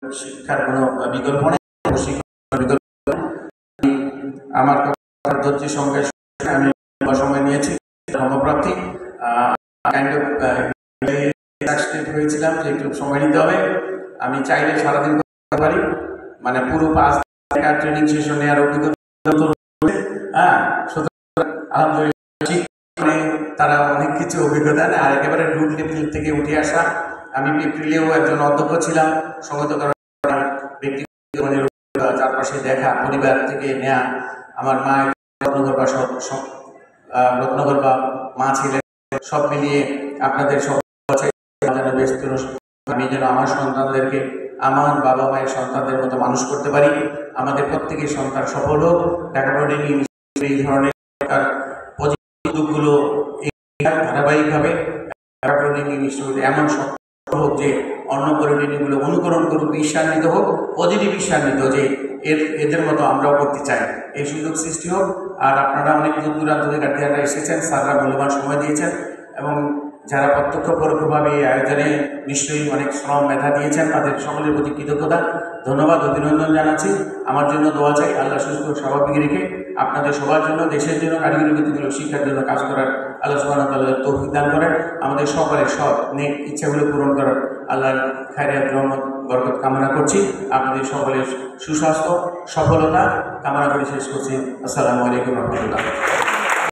শিক্ষার কোনো বিকল্প নেই, শিক্ষার বিকল্প আমার ধৈর্য সঙ্গে আমি সময় নিয়েছি কর্মপ্রার্থী কাইন্ড অফ হয়েছিলাম যে একটু সময় নিতে হবে। আমি চাইলে সারাদিন করতে পারি, মানে পুরো 5 ঘন্টা ট্রেনিং সেশন নেওয়ার অভিজ্ঞতা। হ্যাঁ, সুতরাং আলহামদুলিল্লাহ তারা অনেক কিছু অভিজ্ঞতা নেয়। আর একেবারে রুট লেভেল থেকে উঠে আসা। আমি এপ্রিলেও একজন অধ্যক্ষ ছিলাম, স্বাগত করার ব্যক্তিগত চারপাশে দেখা, পরিবার থেকে নেয়া। আমার মা রত্নগর বা মা ছিলেন, সব মিলিয়ে আপনাদের সব ব্যস্ত। আমি যেন আমার সন্তানদেরকে আমার বাবা মায়ের সন্তানদের মতো মানুষ করতে পারি। আমাদের প্রত্যেকের সন্তান সফল হোক। ঢাকা পলিটেকনিক এই ধরনের উদ্যোগগুলো ধারাবাহিকভাবে ঢাকা পলিটেকনিক ইনস্টিটিউট এমন হোক যে অন্য পলিটেকনিকগুলো অনুকরণ করুক, ঈর্ষান্বিত হোক, পজিটিভ ঈর্ষান্বিত যে এদের মতো আমরাও করতে চাই, এই সুযোগ সৃষ্টি হোক। আর আপনারা অনেক দূর দূরান্ত থেকে গার্ডিয়ানরা এসেছেন, স্যাররা মূল্যবান সময় দিয়েছেন এবং যারা প্রত্যক্ষ পরোক্ষভাবে এই আয়োজনে নিশ্চয়ই অনেক শ্রম মেধা দিয়েছেন, তাদের সকলের প্রতি কৃতজ্ঞতা, ধন্যবাদ, অভিনন্দন জানাচ্ছি। আমার জন্য দোয়া চাই, আল্লাহ সুস্থ স্বাভাবিক রেখে আপনাদের সবার জন্য, দেশের জন্য, কারিগরি বৃত্তিমূলক শিক্ষার জন্য কাজ করার আল্লাহ সুবহানাহু ওয়া তাআলা তৌফিক দান করেন। আমাদের সকলের সব নেক ইচ্ছাগুলো পূরণ করার আল্লাহর খায়রাত রহমত বরকত কামনা করছি। আপনাদের সকলের সুস্বাস্থ্য সফলতা কামনা করে শেষ করছি। আসসালামু আলাইকুম ওয়া রাহমাতুল্লাহ।